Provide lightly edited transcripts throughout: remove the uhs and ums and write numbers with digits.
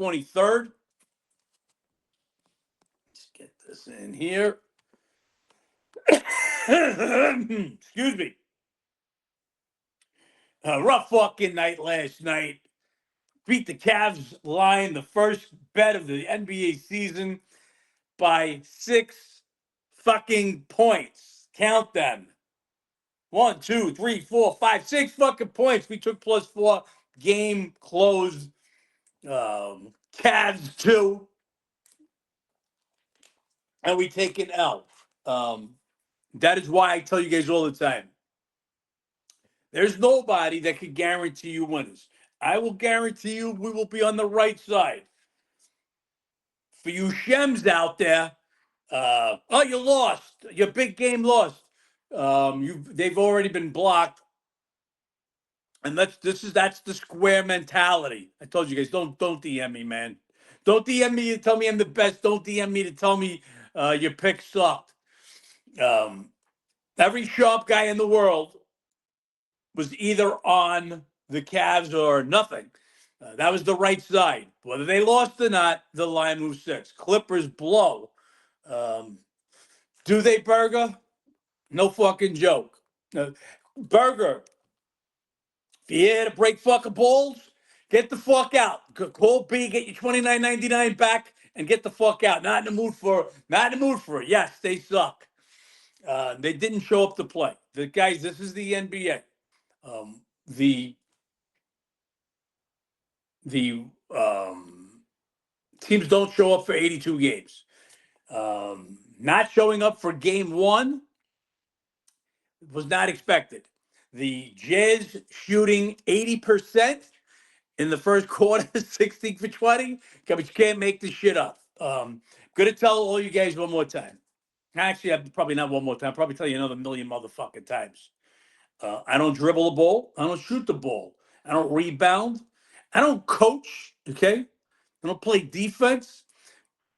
23rd. Let's get this in here. Excuse me. Rough fucking night last night. Beat the Cavs line, the first bet of the NBA season, by 6 fucking points. Count them. 1, 2, 3, 4, 5, 6 fucking points. We took +4. Game closed. Cavs 2. And we take an L. That is why I tell you guys all the time. There's nobody that can guarantee you winners. I will guarantee you we will be on the right side. For you Shems out there, oh, you lost. Your big game lost. They've already been blocked. And that's the square mentality. I told you guys, don't DM me, man. Don't DM me to tell me I'm the best. Don't DM me to tell me your pick sucked. Every sharp guy in the world was either on the Cavs or nothing. That was the right side. Whether they lost or not, the line moved 6. Clippers blow. Do they, Burger? No fucking joke. Burger, if you're here to break fucking balls, get the fuck out. Call B, get your $29.99 back, and get the fuck out. Not in the mood for it. Yes, they suck. They didn't show up to play. The guys, this is the NBA. The teams don't show up for 82 games. Not showing up for game 1 was not expected. The Jazz shooting 80% in the first quarter, 16 for 20. But you can't make this shit up. Gonna tell all you guys one more time. Actually, probably not one more time. I'll probably tell you another million motherfucking times. I don't dribble the ball. I don't shoot the ball. I don't rebound. I don't coach. Okay, I don't play defense.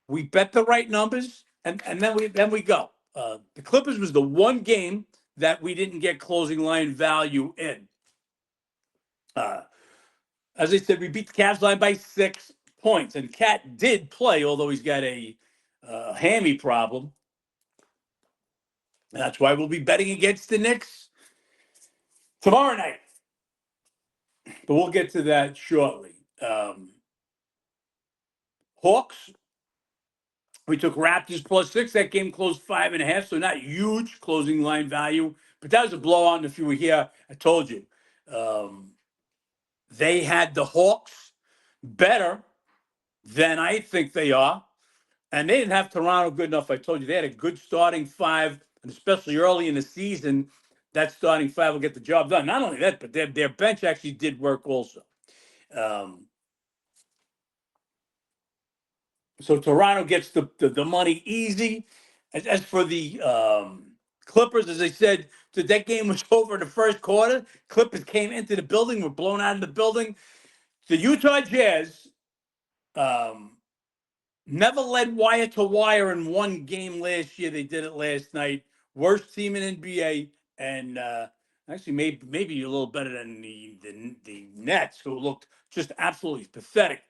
We bet the right numbers, and then we go. The Clippers was the one game that we didn't get closing line value in. As I said, we beat the Cavs line by 6 points, and Cat did play, although he's got a hammy problem. And that's why we'll be betting against the Knicks tomorrow night. But we'll get to that shortly. Hawks, we took Raptors +6. That game closed 5.5, so not huge closing line value. But that was a blowout. And if you were here, I told you. They had the Hawks better than I think they are. And they didn't have Toronto good enough. I told you they had a good starting 5, and especially early in the season, that starting 5 will get the job done. Not only that, but their bench actually did work also. So Toronto gets the money easy. As for the Clippers, as I said, that game was over in the first quarter. Clippers came into the building, were blown out of the building. The Utah Jazz never led wire to wire in one game last year. They did it last night. Worst team in NBA, and actually maybe a little better than the Nets, who looked just absolutely pathetic.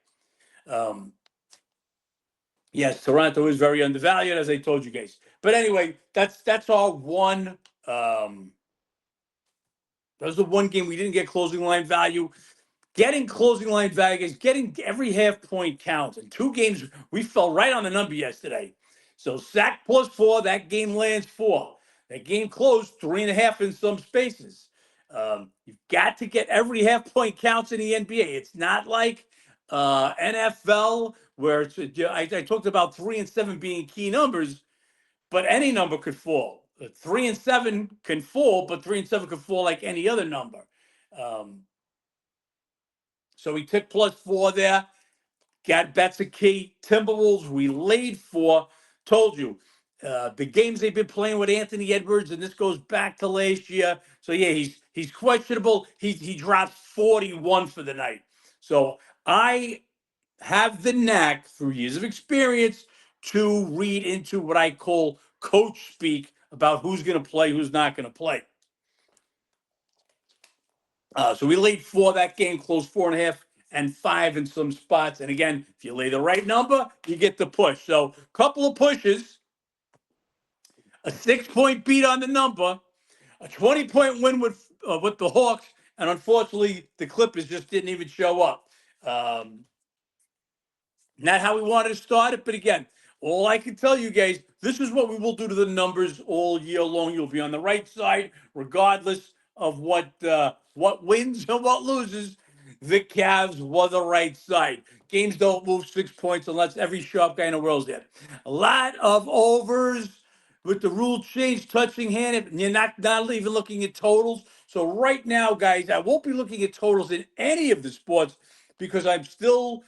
Yes, Toronto is very undervalued, as I told you guys. But anyway, that's our one. That was the one game we didn't get closing line value. Getting closing line value is getting every half point counts. In 2 games, we fell right on the number yesterday. So sack +4, that game lands 4. That game closed 3.5 in some spaces. You've got to get every half point counts in the NBA. It's not like NFL where I talked about 3 and 7 being key numbers, but any number could fall. 3 and 7 can fall, but 3 and 7 could fall like any other number. So we took +4 there. Got bets a key. Timberwolves, we laid 4. Told you, the games they've been playing with Anthony Edwards, and this goes back to last year. So yeah, he's questionable. He dropped 41 for the night. So I have the knack, through years of experience, to read into what I call coach speak about who's going to play, who's not going to play. So we laid 4. That game closed 4.5, and 5 in some spots. And again, if you lay the right number, you get the push. So, couple of pushes, a 6-point beat on the number, a 20-point win with the Hawks, and unfortunately, the Clippers just didn't even show up. Not how we wanted to start it, but again, all I can tell you guys, this is what we will do to the numbers all year long. You'll be on the right side, regardless of what wins and what loses. The Cavs were the right side. Games don't move 6 points unless every sharp guy in the world's there. A lot of overs with the rule change, touching hand. You're not even looking at totals. So right now, guys, I won't be looking at totals in any of the sports because I'm still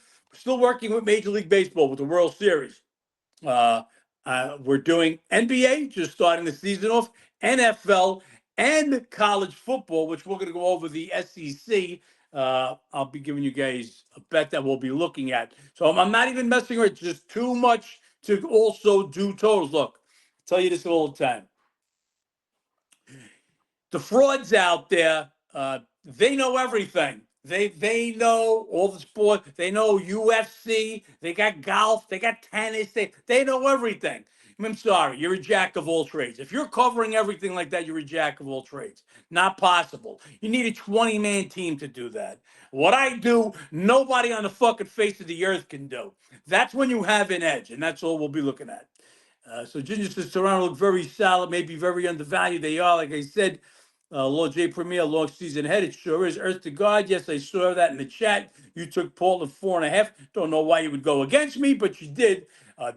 working with Major League Baseball with the World Series. We're doing NBA, just starting the season off, NFL, and college football, which we're going to go over the SEC. I'll be giving you guys a bet that we'll be looking at. So I'm not even messing with it. It's just too much to also do totals. Look, I tell you this all the time. The frauds out there, they know everything. They know all the sport. They know UFC. They got golf. They got tennis. They know everything. I'm sorry, you're a jack of all trades. If you're covering everything like that, you're a jack of all trades. Not possible. You need a 20-man team to do that. What I do, nobody on the fucking face of the earth can do. That's when you have an edge, and that's all we'll be looking at. So Ginger says Toronto look very solid, maybe very undervalued. They are, like I said. Lord J. Premier, long season ahead. It sure is. Earth to God. Yes, I saw that in the chat. You took Portland 4.5. Don't know why you would go against me, but you did.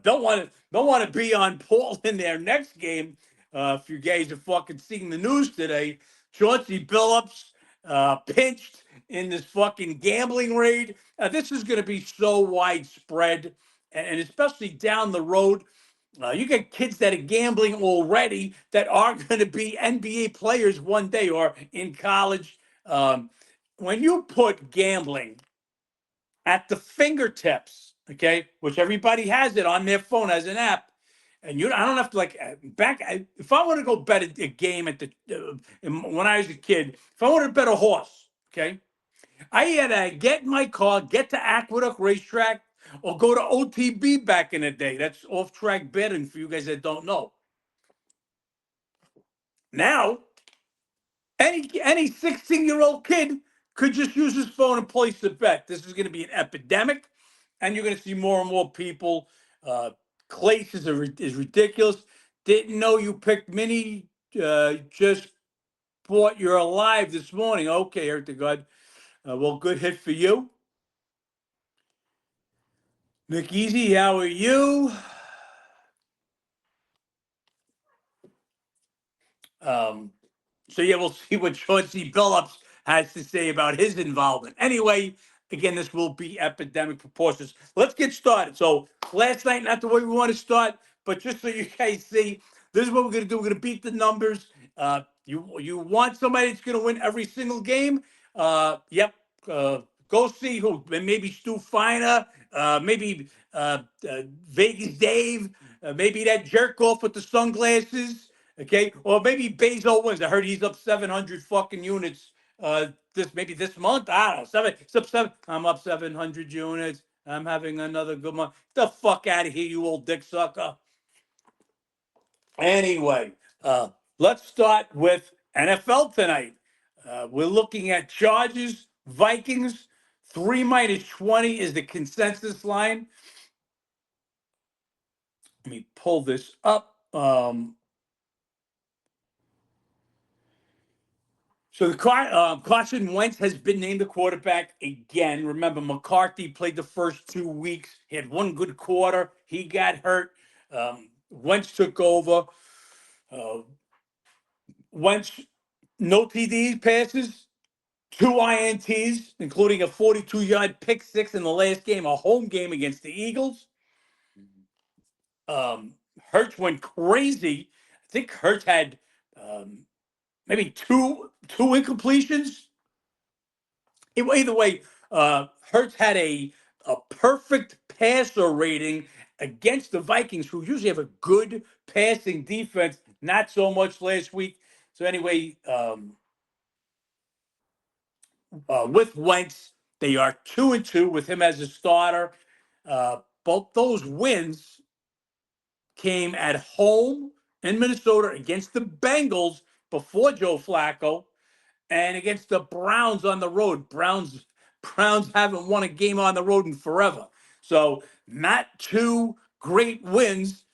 Don't want to be on Portland their next game. If you guys are fucking seeing the news today, Chauncey Billups pinched in this fucking gambling raid. This is going to be so widespread, and especially down the road. You get kids that are gambling already that are going to be NBA players one day or in college. When you put gambling at the fingertips, okay, which everybody has it on their phone as an app, and I don't have to if I want to go bet a game at the when I was a kid, if I wanted to bet a horse, okay, I had to get in my car, get to Aqueduct Racetrack, or go to OTB back in the day. That's off-track betting for you guys that don't know. Now, any 16-year-old kid could just use his phone and place a bet. This is going to be an epidemic, and you're going to see more and more people. Clace is ridiculous. Didn't know you picked Mini. Just thought you're alive this morning. Okay, Eric to God. Well, good hit for you. Nick Easy, how are you? So yeah, we'll see what Chauncey Billups has to say about his involvement. Anyway, again, this will be epidemic proportions. Let's get started. So last night, not the way we want to start, but just so you guys see, this is what we're going to do. We're going to beat the numbers. You want somebody that's going to win every single game? Yep. Go see who. Maybe Stu Feiner. Maybe Vegas Dave. Maybe that jerk off with the sunglasses. Okay, or maybe Bezos wins. I heard he's up 700 fucking units. This month. I don't know. It's up seven. I'm up 700 units. I'm having another good month. Get the fuck out of here, you old dick sucker. Anyway, let's start with NFL tonight. We're looking at Chargers, Vikings. 3 minus 20 is the consensus line. Let me pull this up. So the Carson Wentz has been named the quarterback again. Remember, McCarthy played the first 2 weeks. He had one good quarter. He got hurt. Wentz took over. Wentz, no TD passes, 2 INTs, including a 42-yard pick six in the last game, a home game against the Eagles. Hurts went crazy. I think Hurts had maybe two incompletions. Either way, Hurts had a perfect passer rating against the Vikings, who usually have a good passing defense. Not so much last week. So anyway, with Wentz, They are 2-2 with him as a starter. Both those wins came at home in Minnesota against the Bengals before Joe Flacco, and against the Browns on the road. Browns haven't won a game on the road in forever. So not two great wins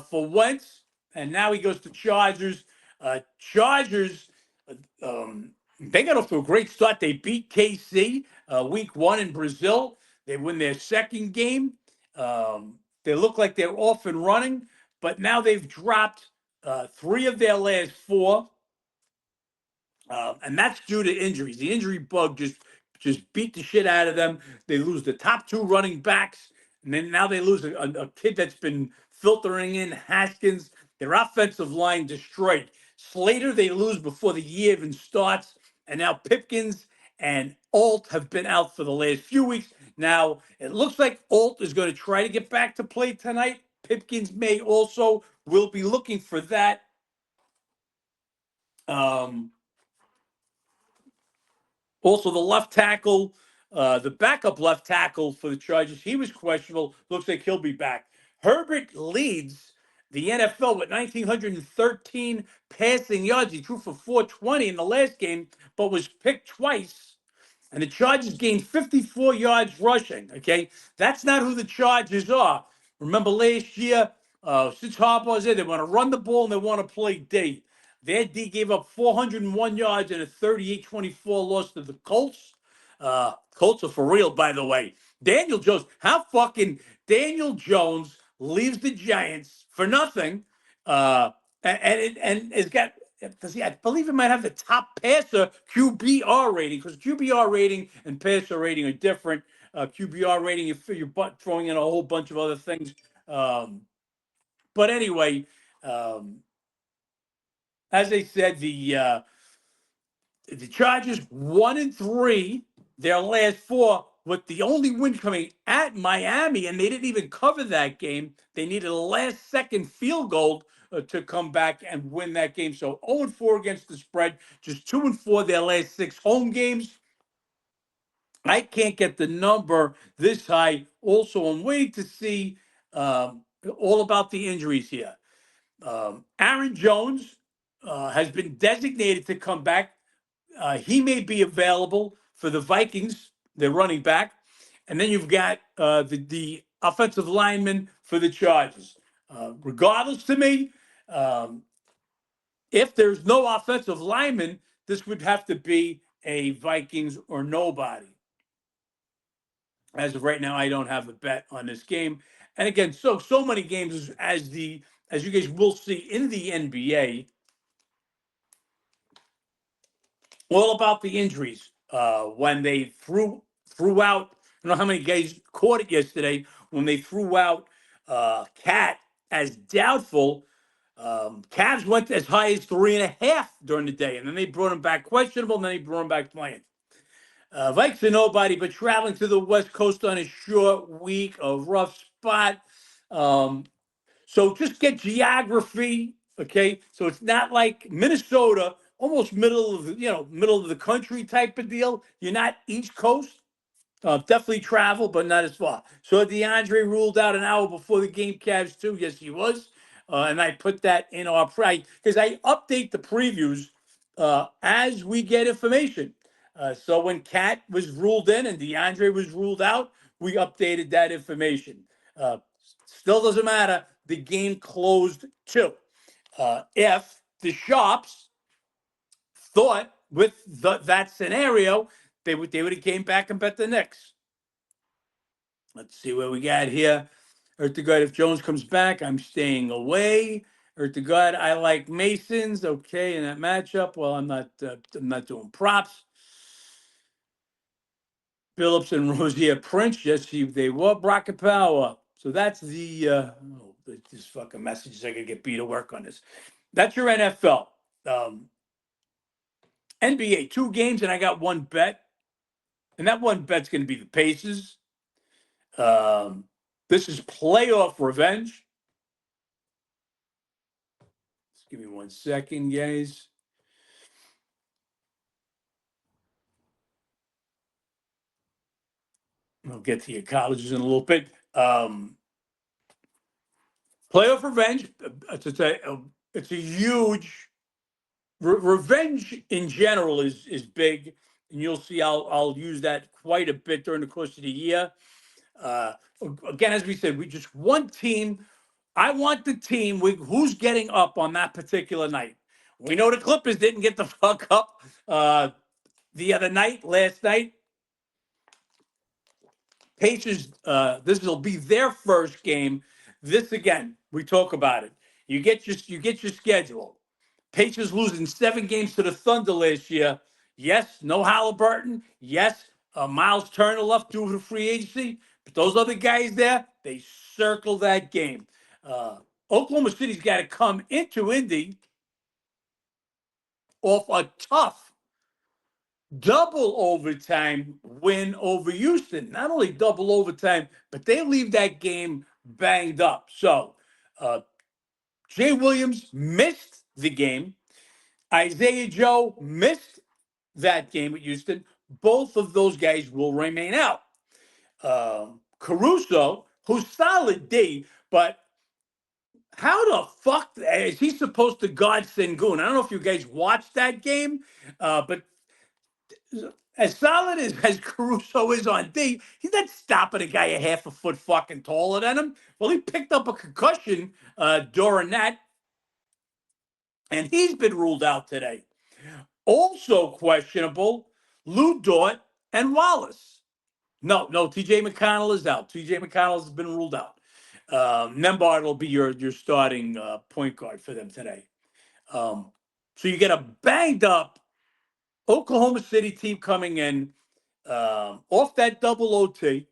for Wentz. And now he goes to Chargers. Chargers, they got off to a great start. They beat KC week one in Brazil. They win their second game. They look like they're off and running, but now they've dropped three of their last four. And that's due to injuries. The injury bug just beat the shit out of them. They lose the top two running backs, and then now they lose a kid that's been filtering in, Haskins. Their offensive line destroyed. Slater they lose before the year even starts, and now Pipkins and Alt have been out for the last few weeks. Now it looks like Alt is going to try to get back to play tonight. Pipkins may also. Will be looking for that. Also, the left tackle, the backup left tackle for the Chargers, he was questionable. Looks like he'll be back. Herbert leads the NFL with 1,913 passing yards. He threw for 420 in the last game, but was picked twice. And the Chargers gained 54 yards rushing. Okay, that's not who the Chargers are. Remember last year, since Harbaugh was there, they want to run the ball and they want to play D. Their D gave up 401 yards and a 38-24 loss to the Colts. Colts are for real, by the way. Daniel Jones, how fucking Daniel Jones leaves the Giants for nothing, and has got. Does he? I believe he might have the top passer QBR rating, because QBR rating and passer rating are different. QBR rating, you're throwing in a whole bunch of other things. But anyway, as I said, the Chargers 1-3, their last four, with the only win coming at Miami, and they didn't even cover that game. They needed a last-second field goal to come back and win that game. So 0-4 against the spread, just 2-4 their last six home games. I can't get the number this high. Also, I'm waiting to see all about the injuries here. Aaron Jones has been designated to come back. He may be available for the Vikings, their running back. And then you've got the offensive lineman for the Chargers. Regardless to me, if there's no offensive lineman, this would have to be a Vikings or nobody. As of right now, I don't have a bet on this game. And again, so many games as you guys will see in the NBA, all about the injuries. When they threw out, I don't know how many guys caught it yesterday, when they threw out Cat as doubtful. Cavs went as high as 3.5 during the day, and then they brought him back questionable, and then they brought him back playing. Vikes are nobody, but traveling to the West Coast on a short week, a rough spot. So just get geography, okay? So it's not like Minnesota, almost middle of the country type of deal. You're not East Coast. Definitely travel, but not as far. So DeAndre ruled out an hour before the game, Cavs too. Yes, he was. And I put that in our price because I update the previews as we get information. So when Cat was ruled in and DeAndre was ruled out, we updated that information. Still doesn't matter. The game closed too. If the Sharps thought with that scenario, they would have came back and bet the Knicks. Let's see what we got here. Earth to God, if Jones comes back, I'm staying away. Earth to God, I like Masons. Okay, in that matchup. Well, I'm not doing props. Phillips and Rozier Prince, yes, they were Brock Power. So that's this fucking messages. I gotta get B to work on this. That's your NFL. NBA, 2 games, and I got one bet. And that one bet's gonna be the Pacers. This is playoff revenge. Just give me 1 second, guys. We'll get to your colleges in a little bit. Playoff revenge. It's a huge revenge in general is big, and you'll see I'll use that quite a bit during the course of the year. Uh, Again, as we said, we just one team. I want the team who's getting up on that particular night. We know the Clippers didn't get the fuck up the other night, last night. Pacers, this will be their first game. This again, we talk about it. You get your schedule. Pacers losing 7 games to the Thunder last year. Yes, no Halliburton. Yes, Miles Turner left due to free agency. But those other guys there, they circle that game. Uh, Oklahoma City's got to come into Indy off a tough double overtime win over Houston. Not only double overtime, but they leave that game banged up. So Jay Williams missed the game. Isaiah Joe missed that game at Houston. Both of those guys will remain out. Caruso, who's solid D, but how the fuck is he supposed to guard Sengun? I don't know if you guys watched that game, but as solid as Caruso is on D, he's not stopping a guy a half a foot fucking taller than him. Well, he picked up a concussion during that, and he's been ruled out today. Also questionable, Lou Dort and Wallace. No, TJ McConnell is out. TJ McConnell has been ruled out. Nembhard will be your starting point guard for them today. So you get a banged up Oklahoma City team coming in off that double OT,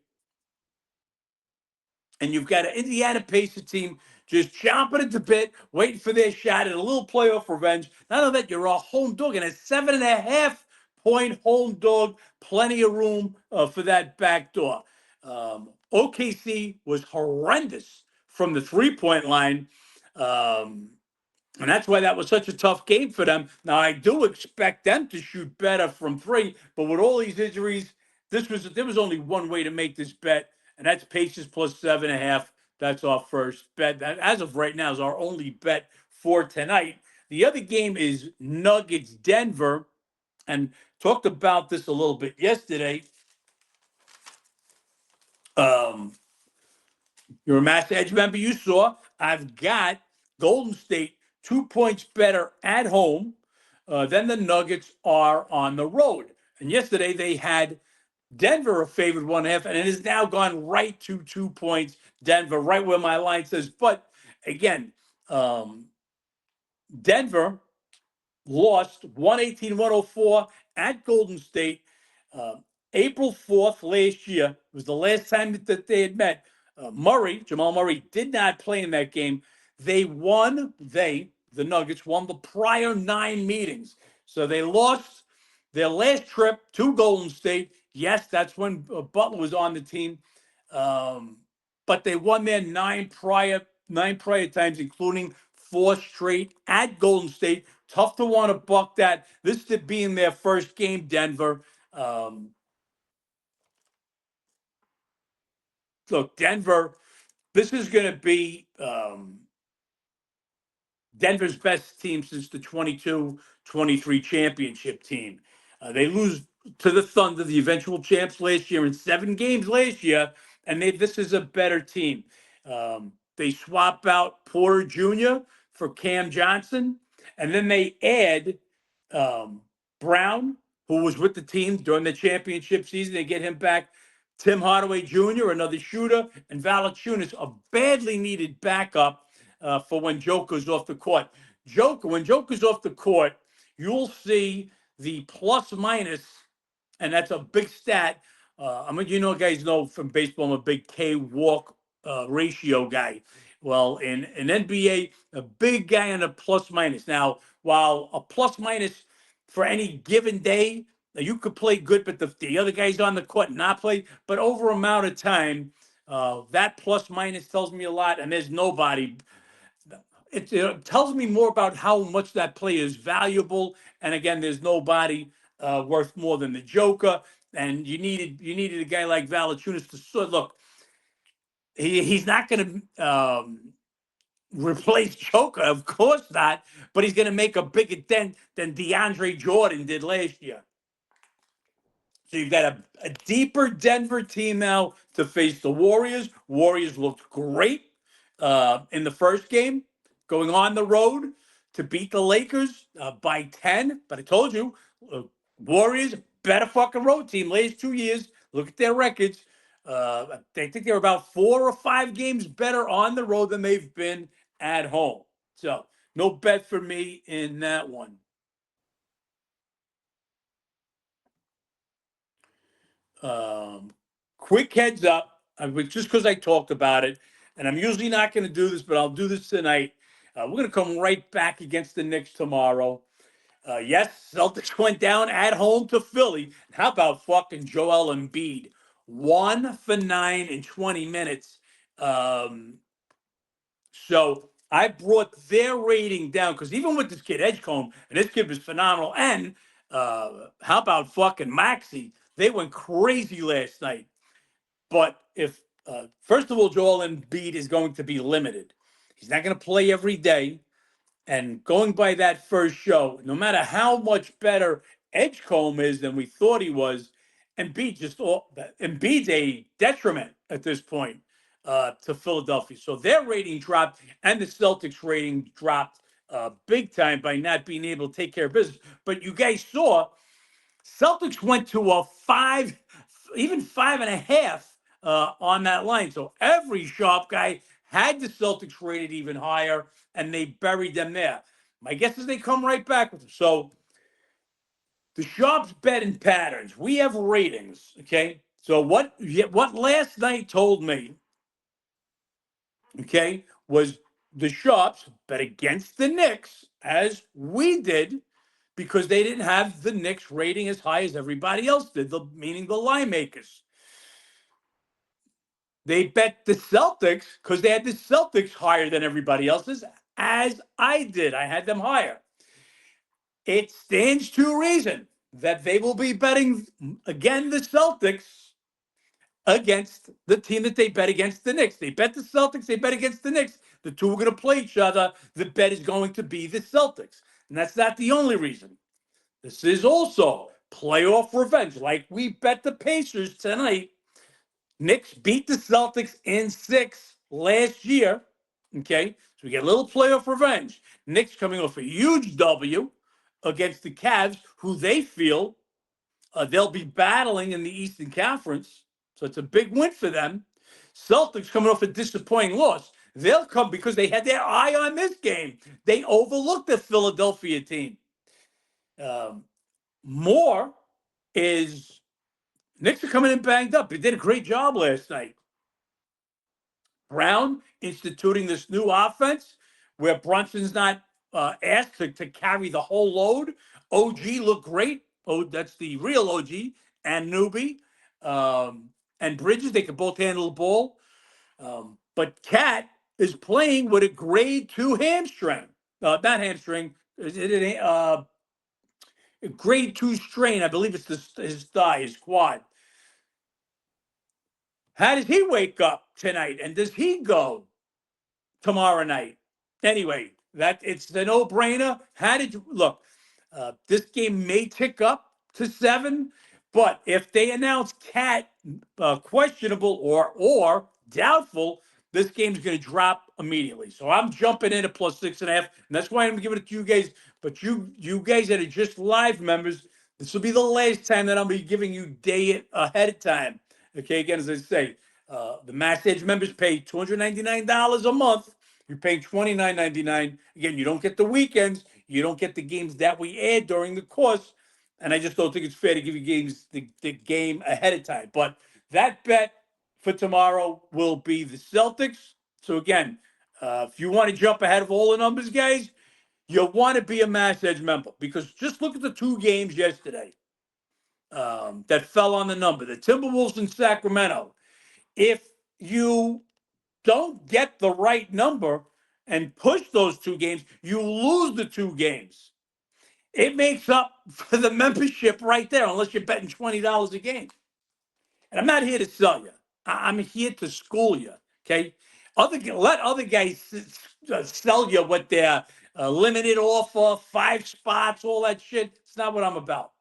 and you've got an Indiana Pacer team just chomping at the bit, waiting for their shot at a little playoff revenge. Not only that, you're a home dog and a 7.5-point home dog, plenty of room for that back door. OKC was horrendous from the 3-point line. And that's why that was such a tough game for them. Now, I do expect them to shoot better from 3, but with all these injuries, there was only one way to make this bet, and that's Pacers plus 7.5. That's our first bet. That, as of right now, is our only bet for tonight. The other game is Nuggets Denver, and talked about this a little bit yesterday. You're a Massa Edge member. You saw I've got Golden State 2 points better at home than the Nuggets are on the road. And yesterday they had Denver a favored 1.5, and it has now gone right to 2 points. Denver, right where my line says. But again, Denver lost 118-104 at Golden State. April 4th last year was the last time that they had met. Jamal Murray, did not play in that game. The Nuggets, won the prior 9 meetings. So they lost their last trip to Golden State. Yes, that's when Butler was on the team. But they won their 9 prior times, including 4 straight at Golden State. Tough to want to buck that. This being their first game, Denver. Look, Denver, this is going to be Denver's best team since the 22-23 championship team. They lose to the Thunder, the eventual champs last year, in 7 games last year, and this is a better team. They swap out Porter Jr. for Cam Johnson, and then they add Brown, who was with the team during the championship season. They get him back. Tim Hardaway Jr., another shooter, and Valanciunas, a badly needed backup for when Joker's off the court. When Joker's off the court, you'll see the plus minus, and that's a big stat. Guys know from baseball, I'm a big K-walk ratio guy. Well, in NBA, a big guy on a plus minus. Now, while a plus minus for any given day, you could play good, but the other guy's on the court not play. But over amount of time, that plus minus tells me a lot, and there's nobody. It tells me more about how much that player is valuable. And again, there's nobody worth more than the Joker, and you needed a guy like Valanciunas to look. He's not going to replace Joker, of course not, but he's going to make a bigger dent than DeAndre Jordan did last year. So you've got a deeper Denver team now to face the Warriors. Warriors looked great in the first game, going on the road to beat the Lakers by 10. But I told you, Warriors, better fucking road team last 2 years. Look at their records. They think they're about 4 or 5 games better on the road than they've been at home. So no bet for me in that one. Quick heads up, just because I talked about it, and I'm usually not going to do this, but I'll do this tonight. We're going to come right back against the Knicks tomorrow. Yes, Celtics went down at home to Philly. How about fucking Joel Embiid? 1 for 9 in 20 minutes. So I brought their rating down because even with this kid Edgecombe, and this kid was phenomenal, and how about fucking Maxey? They went crazy last night. But if first of all, Joel Embiid is going to be limited. He's not going to play every day. And going by that first show, no matter how much better Edgecombe is than we thought he was, Embiid's a detriment at this point to Philadelphia. So their rating dropped, and the Celtics rating dropped big time by not being able to take care of business. But you guys saw Celtics went to a 5, even 5.5 on that line. So every sharp guy had the Celtics rated even higher, and they buried them there. My guess is they come right back with them. So the sharps bet in patterns. We have ratings, okay? So what last night told me, okay, was the sharps bet against the Knicks, as we did, because they didn't have the Knicks rating as high as everybody else did, meaning the line makers. They bet the Celtics because they had the Celtics higher than everybody else's, as I did. I had them higher. It stands to reason that they will be betting, again, the Celtics against the team that they bet against, the Knicks. They bet the Celtics, they bet against the Knicks. The two are going to play each other. The bet is going to be the Celtics. And that's not the only reason. This is also playoff revenge. Like we bet the Pacers tonight. Knicks beat the Celtics in 6 last year. Okay, so we get a little playoff revenge. Knicks coming off a huge W against the Cavs, who they feel they'll be battling in the Eastern Conference. So it's a big win for them. Celtics coming off a disappointing loss. They'll come because they had their eye on this game. They overlooked the Philadelphia team. More is Knicks are coming in banged up. They did a great job last night. Brown instituting this new offense where Brunson's not asked to carry the whole load. OG looked great. Oh, that's the real OG and newbie. And Bridges, they can both handle the ball. But Cat is playing with a grade 2 hamstring. Not hamstring. Grade 2 strain. I believe it's his thigh, his quad. How does he wake up tonight? And does he go tomorrow night? Anyway, that it's a no-brainer. How did you look? This game may tick up to 7, but if they announce Cat questionable or doubtful, this game's going to drop immediately. So I'm jumping in at plus 6.5, and that's why I'm giving it to you guys. But you guys that are just live members, this will be the last time that I'll be giving you day ahead of time. Okay, again, as I say, the Mass Edge members pay $299 a month. You're paying $29.99. Again, you don't get the weekends. You don't get the games that we add during the course. And I just don't think it's fair to give you the game ahead of time. But that bet for tomorrow will be the Celtics. So again, if you want to jump ahead of all the numbers, guys, you'll want to be a Mass Edge member because just look at the 2 games yesterday that fell on the number. The Timberwolves in Sacramento. If you don't get the right number and push those 2 games, you lose the 2 games. It makes up for the membership right there, unless you're betting $20 a game. And I'm not here to sell you. I'm here to school you. Okay, let other guys sell you what they're limited offer, 5 spots, all that shit. It's not what I'm about.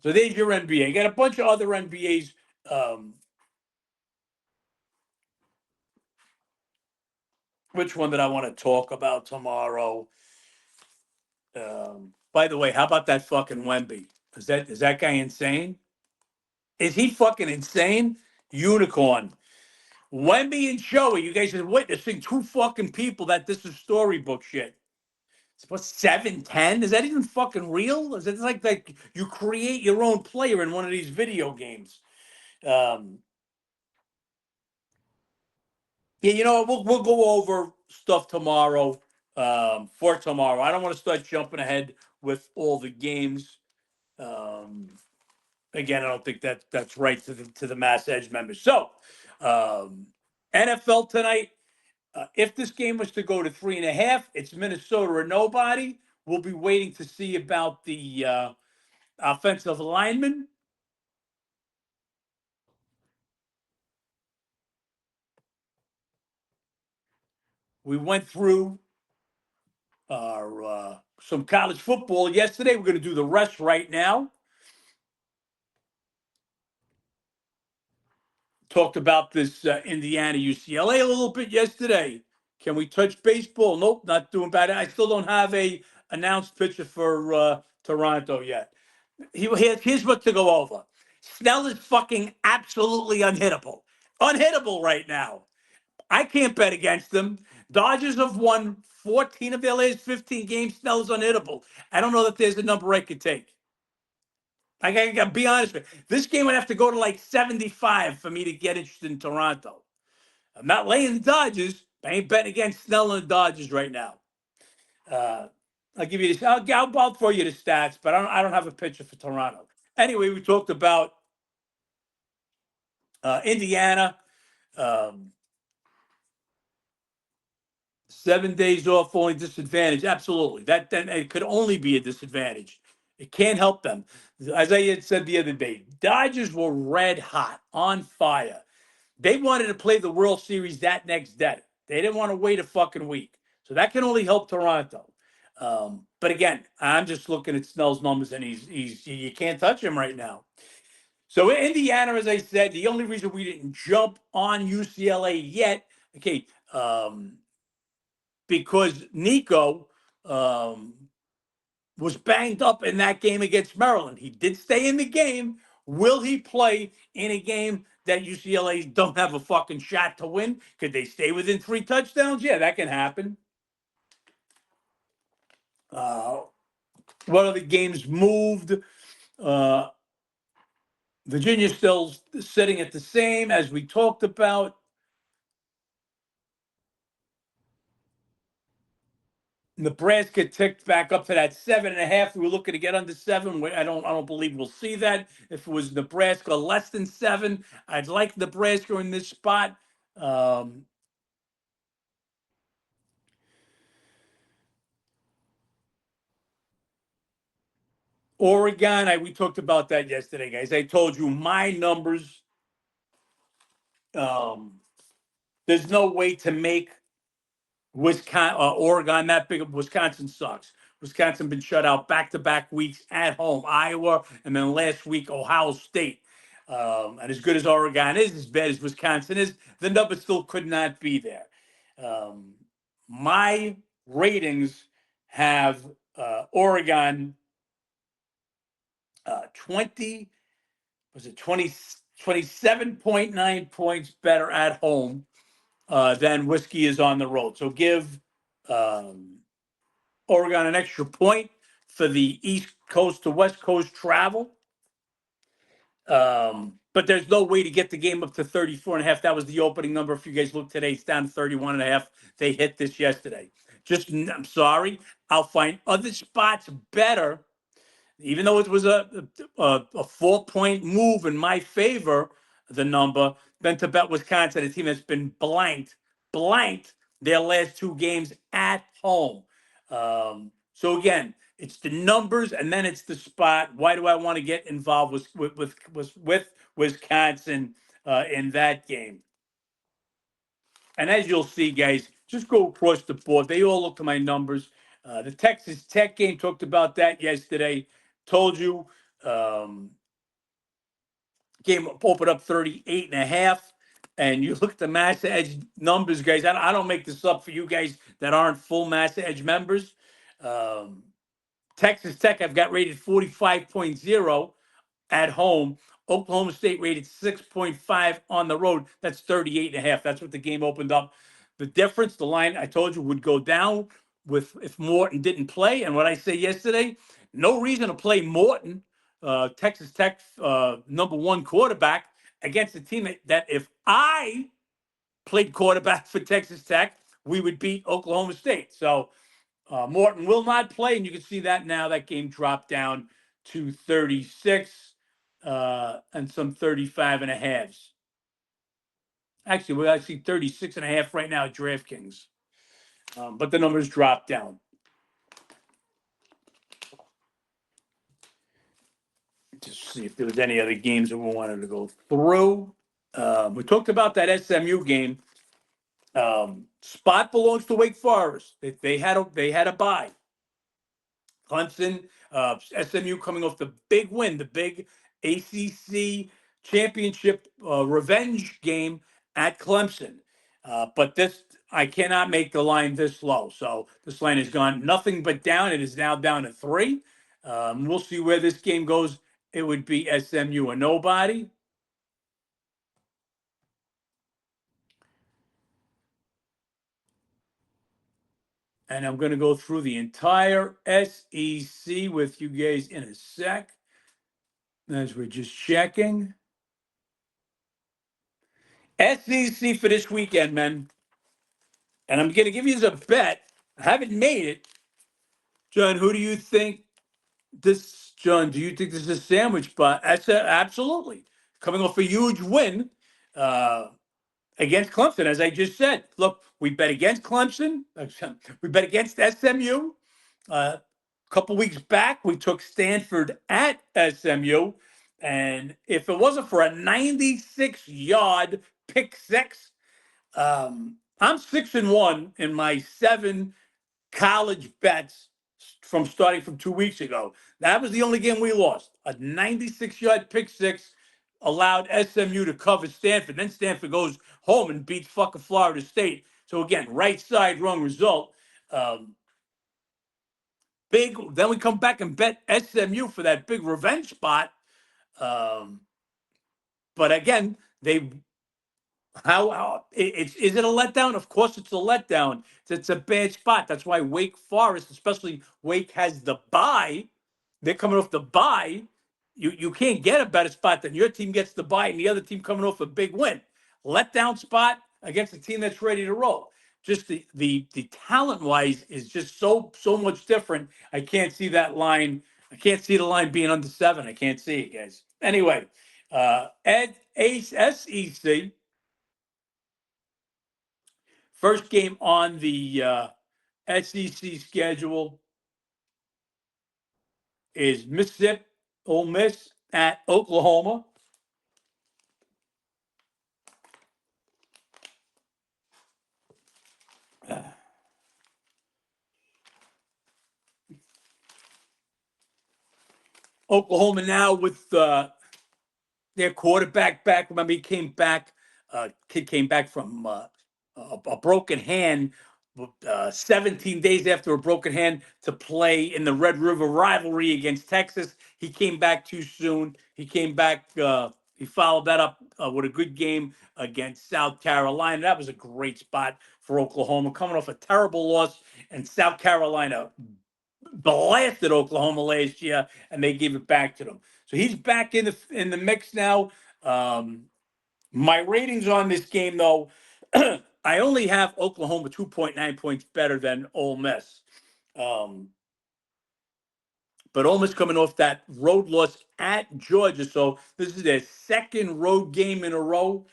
So there's your NBA. You got a bunch of other NBAs. Which one did I want to talk about tomorrow? By the way, how about that fucking Wemby? Is that guy insane? Is he fucking insane? Unicorn. Wemby and Joey, you guys are witnessing two fucking people that this is storybook shit. It's about 7'10". Is that even fucking real? Is it like you create your own player in one of these video games? Yeah, you know, we'll go over stuff tomorrow. For tomorrow, I don't want to start jumping ahead with all the games. Again, I don't think that's right to the Mass Edge members. So, NFL tonight. If this game was to go to 3.5, it's Minnesota or nobody. We'll be waiting to see about the offensive lineman. We went through our some college football yesterday. We're going to do the rest right now. Talked about this Indiana UCLA a little bit yesterday. Can we touch baseball? Nope, not doing bad. I still don't have a announced pitcher for Toronto yet. Here's what to go over. Snell is fucking absolutely unhittable. Unhittable right now. I can't bet against them. Dodgers have won 14 of their last 15 games. Snell is unhittable. I don't know that there's a number I could take. I gotta be honest with you. This game would have to go to like 75 for me to get interested in Toronto. I'm not laying the Dodgers. I ain't betting against Snell and the Dodgers right now. I'll give you this. I'll throw you the stats, but I don't have a picture for Toronto. Anyway, we talked about Indiana. 7 days off, only disadvantage. Absolutely. That then it could only be a disadvantage. It can't help them. As I had said the other day, Dodgers were red hot, on fire. They wanted to play the World Series that next day. They didn't want to wait a fucking week. So that can only help Toronto. But again, I'm just looking at Snell's numbers, and he's you can't touch him right now. So Indiana, as I said, the only reason we didn't jump on UCLA yet, okay, because Nico was banged up in that game against Maryland. He did stay in the game. Will he play in a game that UCLA don't have a fucking shot to win? Could they stay within 3 touchdowns? Yeah, that can happen. One of the games moved. Virginia still sitting at the same as we talked about. Nebraska ticked back up to that 7.5. We were looking to get under 7. I don't believe we'll see that. If it was Nebraska less than 7, I'd like Nebraska in this spot. Oregon, we talked about that yesterday, guys. I told you my numbers. There's no way to make Oregon that big. Wisconsin sucks. Wisconsin been shut out back-to-back weeks at home. Iowa, and then last week Ohio State. And as good as Oregon is, as bad as Wisconsin is, the number still could not be there. My ratings have Oregon 20, was it 20, 27.9 points better at home than Whiskey is on the road. So give Oregon an extra point for the East Coast to West Coast travel. But there's no way to get the game up to 34.5. That was the opening number. If you guys look today, it's down to 31.5. They hit this yesterday. I'm sorry. I'll find other spots better, even though it was a 4-point move in my favor, the number, than to bet Wisconsin, a team that's been blanked their last 2 games at home. So again, it's the numbers and then it's the spot. Why do I want to get involved with Wisconsin in that game? And as you'll see, guys, just go across the board. They all look to my numbers. The Texas Tech game, talked about that yesterday. Told you, game opened up 38.5. And you look at the Massa Edge numbers, guys. I don't make this up for you guys that aren't full Massa Edge members. Texas Tech, I've got rated 45.0 at home. Oklahoma State rated 6.5 on the road. That's 38.5. That's what the game opened up. The difference, the line I told you would go down with if Morton didn't play. And what I say yesterday, no reason to play Morton, Texas Tech #1 quarterback, against a team that if I played quarterback for Texas Tech, we would beat Oklahoma State. So Morton will not play, and you can see that now. That game dropped down to 36 and some 35 and a halves. Actually, we're actually 36 and a half right now at DraftKings. But the numbers dropped down. Just see if there was any other games that we wanted to go through. We talked about that SMU game. Spot belongs to Wake Forest. They had a bye. Clemson, SMU coming off the big win, the big ACC championship revenge game at Clemson. But this, I cannot make the line this low. So this line has gone nothing but down. It is now down to 3. We'll see where this game goes. It would be SMU or nobody. And I'm going to go through the entire SEC with you guys in a sec, as we're just checking. SEC for this weekend, man. And I'm going to give you a bet. I haven't made it. John, who do you think this, John, do you think this is a sandwich? But absolutely. Coming off a huge win against Clemson, as I just said. Look, we bet against Clemson. We bet against SMU. A couple weeks back, we took Stanford at SMU. And if it wasn't for a 96-yard pick six, I'm 6-1 in my 7 college bets from starting from 2 weeks ago. That was the only game we lost. A 96-yard pick six allowed SMU to cover Stanford. Then Stanford goes home and beats fucking Florida State. So again, right side, wrong result. Big. Then we come back and bet SMU for that big revenge spot. But again, they. Is it a letdown? Of course, it's a letdown. It's a bad spot. That's why Wake Forest, especially Wake, has the bye. They're coming off the bye. You can't get a better spot than your team gets the bye and the other team coming off a big win. Letdown spot against a team that's ready to roll. Just the talent wise is just so much different. I can't see that line. I can't see the line being under 7. I can't see it, guys. Anyway, SEC. First game on the SEC schedule is Mississippi, Ole Miss at Oklahoma. Oklahoma now with their quarterback back. Remember, he came back. Kid came back from a broken hand 17 days after a broken hand to play in the Red River rivalry against Texas. He came back too soon. He came back. He followed that up with a good game against South Carolina. That was a great spot for Oklahoma, coming off a terrible loss, and South Carolina blasted Oklahoma last year, and they gave it back to them. So he's back in the mix now. My ratings on this game, though, I only have Oklahoma 2.9 points better than Ole Miss. But Ole Miss coming off that road loss at Georgia. So this is their second road game in a row.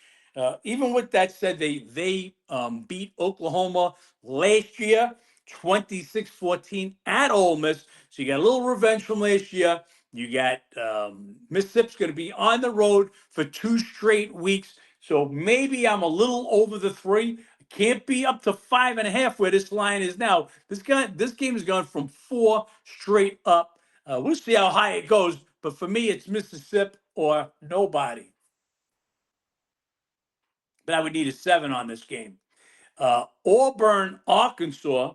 Even with that said, they beat Oklahoma last year. 26-14 at Ole Miss. So you got a little revenge from last year. You got Mississippi's going to be on the road for 2 straight weeks. So maybe I'm a little over the 3. Can't be up to 5.5 where this line is now. This game has gone from 4 straight up. We'll see how high it goes. But for me, it's Mississippi or nobody. But I would need a 7 on this game. Auburn, Arkansas.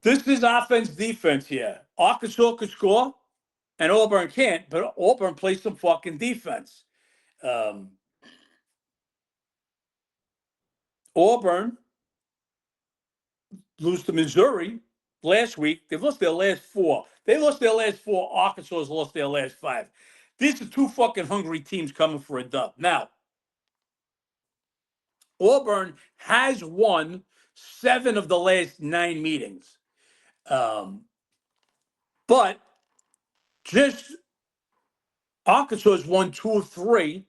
This is offense defense here. Arkansas could score, and Auburn can't, but Auburn plays some fucking defense. Auburn lose to Missouri last week. They've lost their last 4. They lost their last 4. Arkansas has lost their last 5. These are 2 fucking hungry teams coming for a dub. Now, Auburn has won 7 of the last 9 meetings. But just Arkansas has won 2 of 3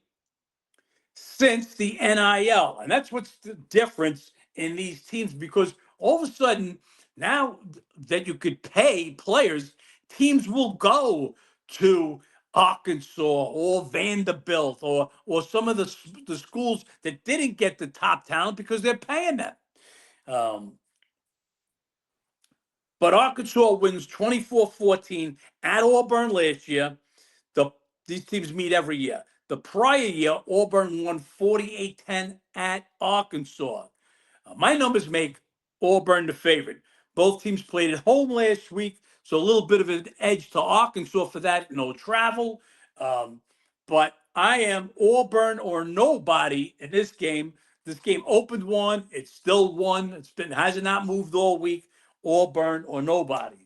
since the NIL. And that's what's the difference in these teams, because all of a sudden, now that you could pay players, teams will go to Arkansas or Vanderbilt or some of the schools that didn't get the top talent because they're paying them. But Arkansas wins 24-14 at Auburn last year. These teams meet every year. The prior year, Auburn won 48-10 at Arkansas. My numbers make Auburn the favorite. Both teams played at home last week, so a little bit of an edge to Arkansas for that. No travel. But I am Auburn or nobody in this game. This game opened 1. It's still 1. Has not moved all week. Auburn or nobody.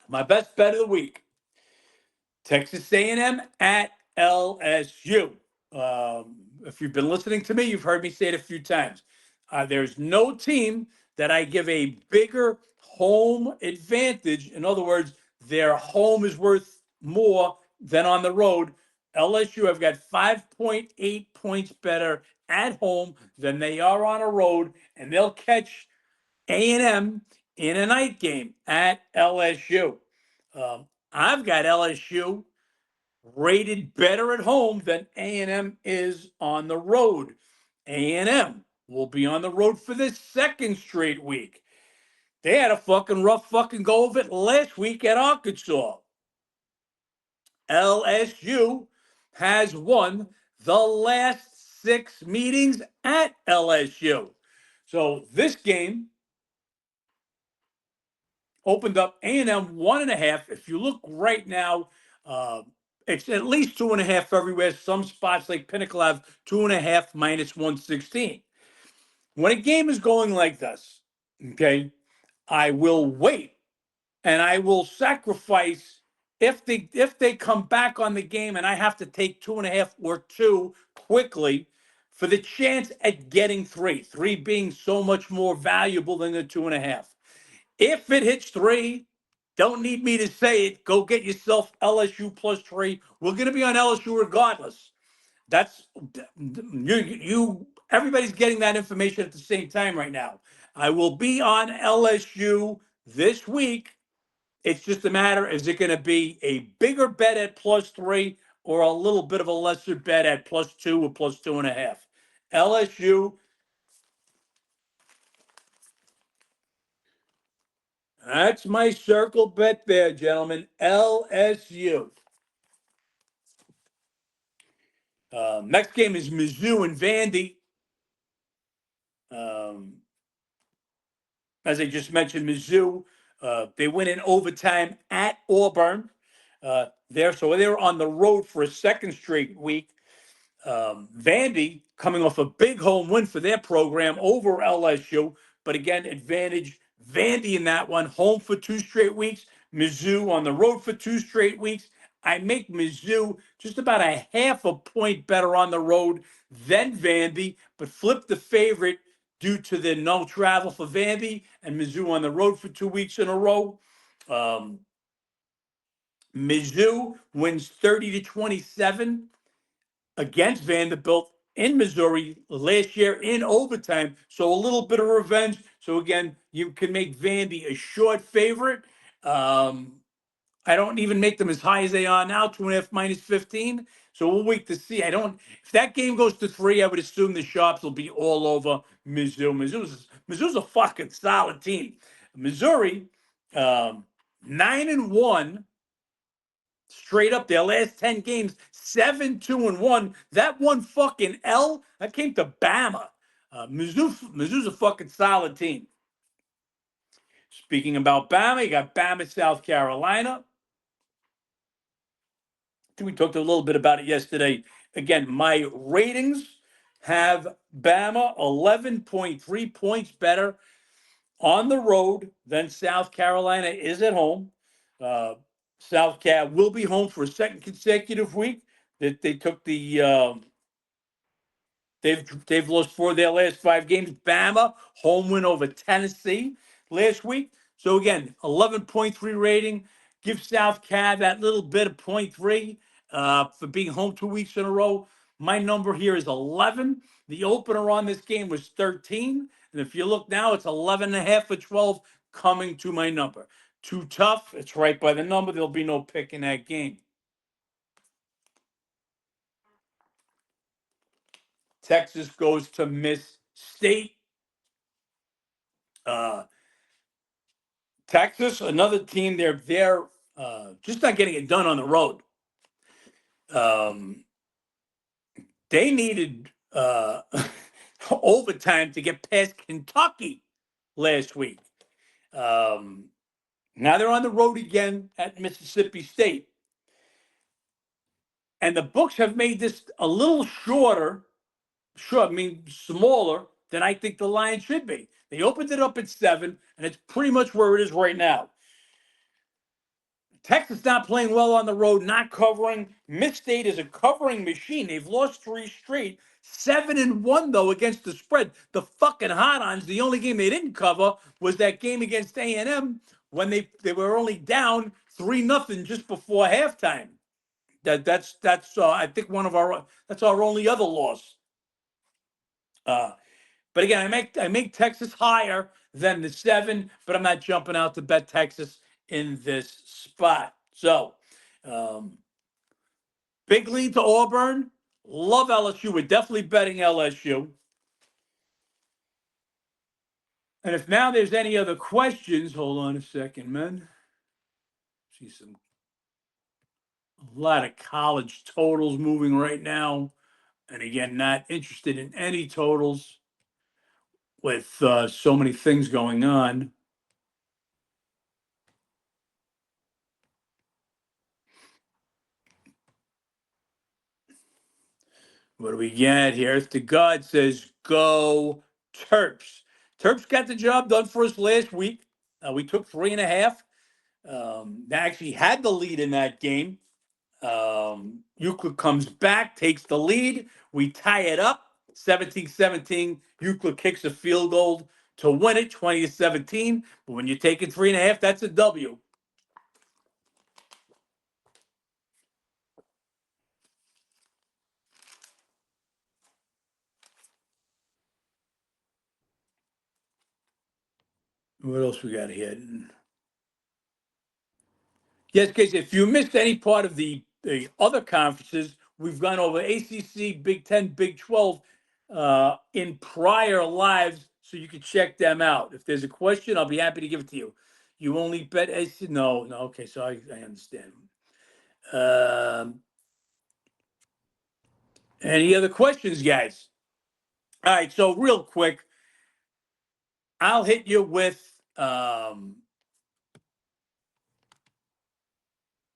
My best bet of the week. Texas A&M at LSU. If you've been listening to me, you've heard me say it a few times. There's no team that I give a bigger home advantage. In other words, their home is worth more than on the road. LSU have got 5.8 points better at home than they are on a road, and they'll catch A&M in a night game at LSU. I've got LSU rated better at home than A&M is on the road. A&M will be on the road for the 2nd straight week. They had a fucking rough fucking go of it last week at Arkansas. LSU has won the last 6 meetings at LSU. So this game opened up A&M 1.5. If you look right now, it's at least 2.5 everywhere. Some spots like Pinnacle have 2.5 minus 116. When a game is going like this, okay, I will wait and I will sacrifice if they come back on the game and I have to take 2.5 or 2 quickly for the chance at getting 3. 3 being so much more valuable than the 2.5. If it hits 3, don't need me to say it. Go get yourself LSU plus 3. We're going to be on LSU regardless. That's you. Everybody's getting that information at the same time right now. I will be on LSU this week. It's just a matter, is it going to be a bigger bet at plus 3 or a little bit of a lesser bet at plus 2 or plus 2.5? LSU. That's my circle bet there, gentlemen. LSU. Next game is Mizzou and Vandy. As I just mentioned, Mizzou, they win in overtime at Auburn. So they're on the road for a 2nd straight week. Vandy coming off a big home win for their program over LSU, but again, advantage Vandy in that one. Home for 2 straight weeks. Mizzou on the road for 2 straight weeks. I make Mizzou just about a 0.5 point better on the road than Vandy, but flip the favorite due to the no travel for Vandy and Mizzou on the road for 2 weeks in a row. Mizzou wins 30-27 against Vanderbilt in Missouri last year in overtime. So a little bit of revenge. So again, you can make Vandy a short favorite. I don't even make them as high as they are now, 2.5 minus 15. So we'll wait to see. If that game goes to 3, I would assume the sharps will be all over Mizzou. Mizzou's a fucking solid team. Missouri, 9-1 straight up their last 10 games, 7-2-1. That one fucking L, that came to Bama. Mizzou's a fucking solid team. Speaking about Bama, you got Bama, South Carolina. We talked a little bit about it yesterday. Again, my ratings have Bama 11.3 points better on the road than South Carolina is at home. South Cal will be home for a second consecutive week. That they took the they've lost 4 of their last 5 games. Bama home win over Tennessee last week. So again, 11.3 rating. Give South Cal that little bit of 0.3 for being home 2 weeks in a row. My number here is 11. The opener on this game was 13. And if you look now, it's 11 and a half for 12 coming to my number. Too tough. It's right by the number. There'll be no pick in that game. Texas goes to Miss State. Texas, another team, they're just not getting it done on the road. They needed overtime to get past Kentucky last week. Now they're on the road again at Mississippi State. And the books have made this a little smaller than I think the line should be. They opened it up at 7, and it's pretty much where it is right now. Texas not playing well on the road, not covering. Miss State is a covering machine. They've lost 3 straight. 7-1 though against the spread. The fucking Hot-Ons. The only game they didn't cover was that game against A&M when they were only down 3-0 just before halftime. That's I think that's our only other loss. But again, I make Texas higher than the 7, but I'm not jumping out to bet Texas in this spot. So, big lead to Auburn. Love LSU. We're definitely betting LSU. And if now there's any other questions, hold on a second, man. See a lot of college totals moving right now. And again, not interested in any totals with so many things going on. What do we get here? The God says, go Terps. Terps got the job done for us last week. We took 3.5. They actually had the lead in that game. Euclid comes back, takes the lead. We tie it up, 17-17. Euclid kicks a field goal to win it, 20-17. But when you're taking 3.5, that's a W. What else we got here? Yes, guys, if you missed any part of the other conferences, we've gone over ACC, Big 10, Big 12 in prior lives, so you can check them out. If there's a question, I'll be happy to give it to you. You only bet ACC? No, okay, so I understand. Any other questions, guys? All right, so real quick, I'll hit you with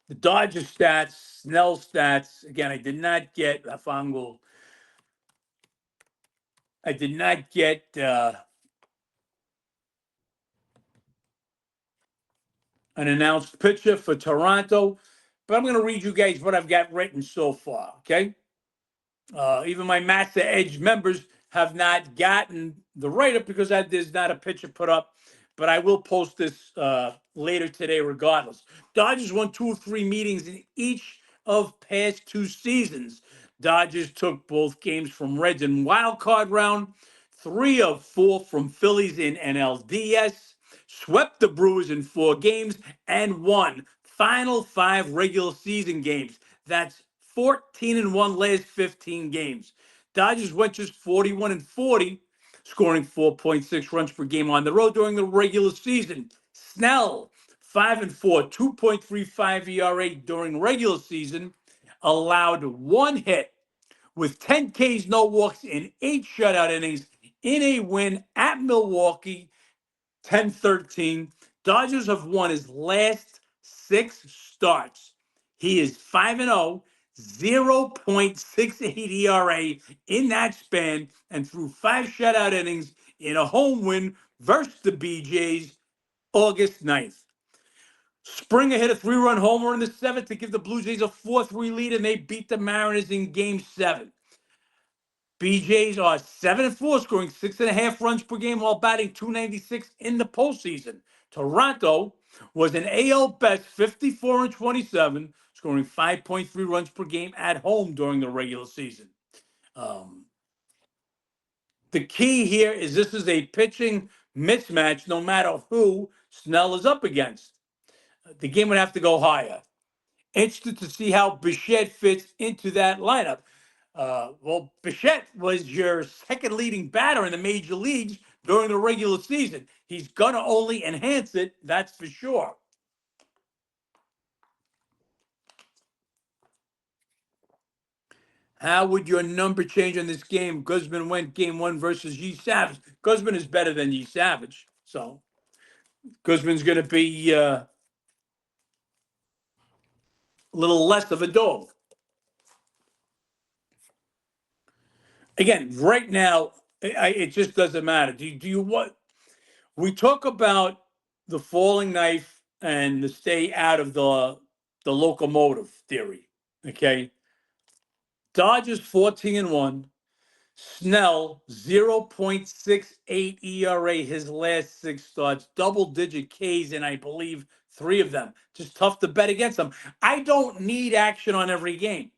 the Dodger stats, Snell stats. Again, I did not get Afango. I did not get an announced pitcher for Toronto, but I'm going to read you guys what I've got written so far, okay? Even my Massa Edge members have not gotten the write-up because there's not a picture put up, but I will post this later today regardless. Dodgers won 2 of 3 meetings in each of past 2 seasons. Dodgers took both games from Reds in wild card round, 3 of 4 from Phillies in NLDS, swept the Brewers in 4 games, and won final 5 regular season games. That's 14-1 last 15 games. Dodgers went just 41-40, scoring 4.6 runs per game on the road during the regular season. Snell, 5-4, 2.35 ERA during regular season, allowed 1 hit with 10 Ks, no walks, in 8 shutout innings in a win at Milwaukee, 10-13. Dodgers have won his last 6 starts. He is 5-0, 0.68 ERA in that span, and threw 5 shutout innings in a home win versus the BJs August 9th. Springer hit a 3-run homer in the 7th to give the Blue Jays a 4-3 lead, and they beat the Mariners in Game 7. BJs are 7-4, scoring 6.5 runs per game while batting .296 in the postseason. Toronto was an AL best 54-27, scoring 5.3 runs per game at home during the regular season. The key here is this is a pitching mismatch no matter who Snell is up against. The game would have to go higher. Interested to see how Bichette fits into that lineup. Well, Bichette was your second leading batter in the major leagues during the regular season. He's going to only enhance it, that's for sure. How would your number change on this game? Guzman went Game 1 versus Yi Savage. Guzman is better than Yi Savage, so Guzman's going to be a little less of a dog. Again, right now, it just doesn't matter. Do you what? We talk about the falling knife and the stay out of the locomotive theory. Okay. Dodgers 14-1. Snell 0.68 ERA his last 6 starts, double-digit Ks, and I believe 3 of them. Just tough to bet against them. I don't need action on every game.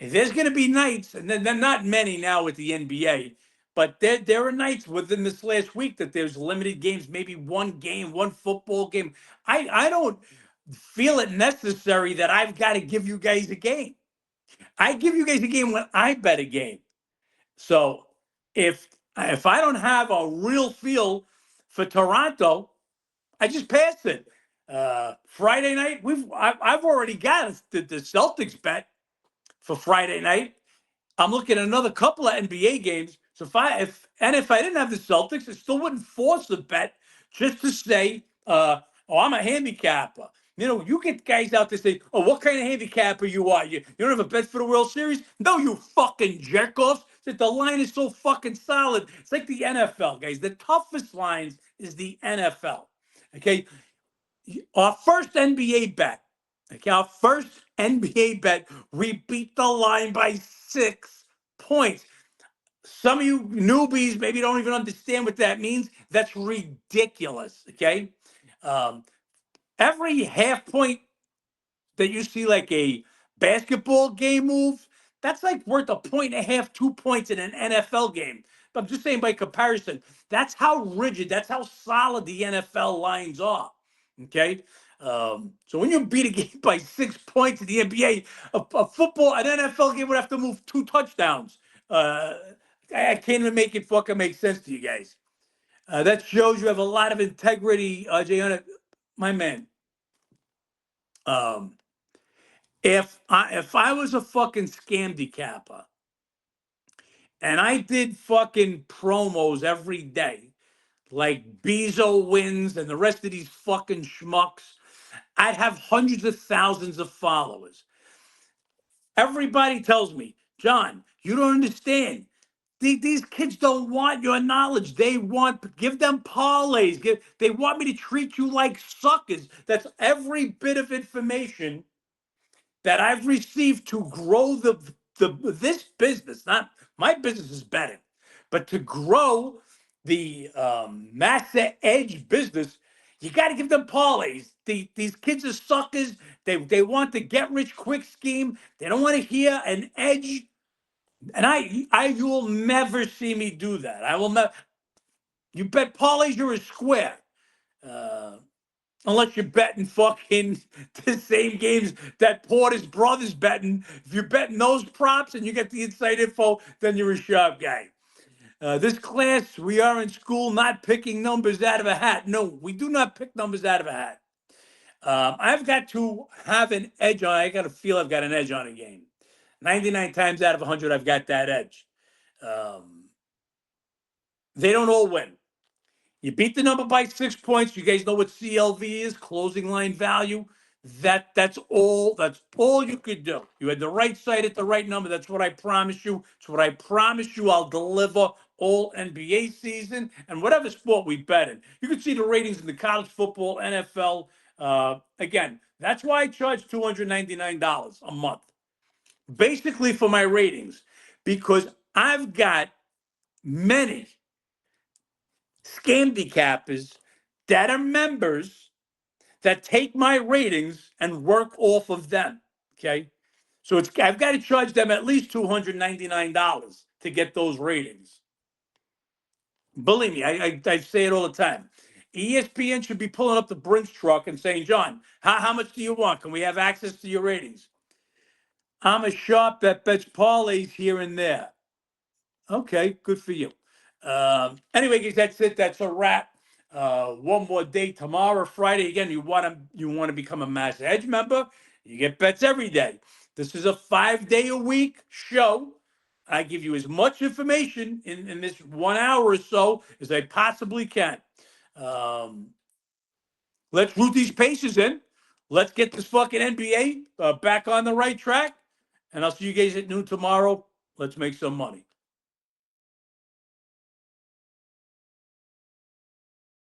There's going to be nights, and then not many now with the NBA, but there are nights within this last week that there's limited games, maybe 1 game, 1 football game. I don't feel it necessary that I've got to give you guys a game. I give you guys a game when I bet a game. So if I don't have a real feel for Toronto, I just pass it. Friday night, I've already got the Celtics bet for Friday night. I'm looking at another couple of NBA games. So if I didn't have the Celtics, I still wouldn't force a bet just to say, oh, I'm a handicapper. You know, you get guys out there say, oh, what kind of handicapper you are? You don't have a bet for the World Series? No, you fucking jerk-offs. That the line is so fucking solid. It's like the NFL, guys. The toughest lines is the NFL. Okay? Our first NBA bet. Okay, our first NBA bet, we beat the line by 6 points. Some of you newbies maybe don't even understand what that means. That's ridiculous. Okay, every half point that you see like a basketball game move, that's like worth 1.5, 2 points in an NFL game. But I'm just saying by comparison, that's how rigid, that's how solid the NFL lines are. Okay. So when you beat a game by 6 points in the NBA, a football, an NFL game would have to move 2 touchdowns. I can't even make it fucking make sense to you guys. That shows you have a lot of integrity, Jayana, my man. If I was a fucking scam decapper and I did fucking promos every day, like Bezo wins and the rest of these fucking schmucks, I'd have hundreds of thousands of followers. Everybody tells me, John, you don't understand. These kids don't want your knowledge. They want, give them parlays. They want me to treat you like suckers. That's every bit of information that I've received to grow this business. Not my business is betting, but to grow the Massa Edge business. You got to give them parlays. These kids are suckers. They want the get rich quick scheme. They don't want to hear an edge. And you will never see me do that. I will never. You bet parlays, you're a square. Uh, Unless you're betting fucking the same games that Porter's brother's betting. If you're betting those props and you get the inside info, then you're a sharp guy. This class, we are in school not picking numbers out of a hat. No, we do not pick numbers out of a hat. I've got to have an edge on. I got to feel I've got an edge on a game. 99 times out of 100, I've got that edge. They don't all win. You beat the number by 6 points. You guys know what CLV is, closing line value. That's all you could do. You had the right site at the right number. That's what I promise you. It's what I promise you I'll deliver all NBA season and whatever sport we bet in. You can see the ratings in the college football, NFL. Again, that's why I charge $299 a month, basically for my ratings, because I've got many scamdecappers that are members that take my ratings and work off of them. Okay. So I've got to charge them at least $299 to get those ratings. Believe me, I say it all the time. ESPN should be pulling up the Brinks truck and saying, John, how much do you want? Can we have access to your ratings? I'm a shop that bets parlays here and there. Okay, good for you. Anyway, guys, that's it. That's a wrap. One more day tomorrow, Friday. Again, you want to become a Massa Edge member. You get bets every day. This is a 5-day-a-week show. I give you as much information in this 1 hour or so as I possibly can. Let's root these paces in. Let's get this fucking NBA back on the right track. And I'll see you guys at noon tomorrow. Let's make some money.